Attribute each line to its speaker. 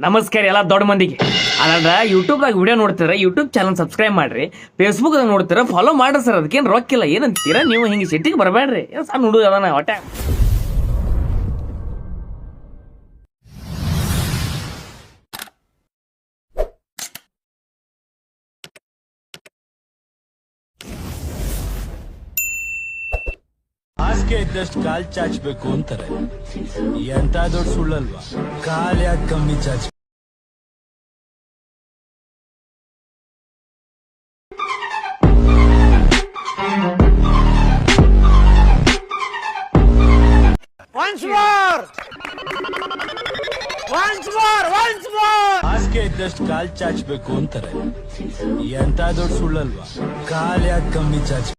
Speaker 1: ನಮಸ್ಕಾರ ಎಲ್ಲ ದೊಡ್ಡ ಮಂದಿಗೆ. ಅದ ಯೂಟ್ಯೂಬ್ದಾಗ ವಿಡಿಯೋ ನೋಡ್ತೀರ, ಯೂಟ್ಯೂಬ್ ಚಾನಲ್ ಸಬ್ಸ್ಕ್ರೈಬ್ ಮಾಡ್ರಿ. ಫೇಸ್ಬುಕ್ದಾಗ ನೋಡ್ತೀರ, ಫಾಲೋ ಮಾಡ್ರಿ ಸರ್. ಅದಕ್ಕೇನು ರೊಕ್ಕಿಲ್ಲ, ಏನಂತೀರ ನೀವು? ಹಿಂಗೆ ಸಿಟ್ಟಿಗೆ ಬರಬೇಡ್ರಿ. ಏನು ಸಣ್ಣ ಹುಡುಗ ಅದಾನ ಹೊಟ್ಟೆ.
Speaker 2: ಹಾಸಿಗೆ ಇದ್ದಷ್ಟು ಕಾಲ್ ಚಾಚಬೇಕು ಅಂತಾರೆ. ಎಂತ ದೊಡ್ಡ ಸುಳ್ಳಲ್ವಾ? ಕಾಲ್ ಯಾಕೆ ಕಮ್ಮಿ ಚಾಚ್? ಹಾಸಿಗೆ ಇದ್ದಷ್ಟು ಕಾಲ್ ಚಾಚಬೇಕು ಅಂತಾರೆ. ಎಂತ ದೊಡ್ಡ ಸುಳ್ಳಲ್ವಾ? ಕಾಲ್ ಯಾಕೆ ಕಮ್ಮಿ ಚಾಚ್?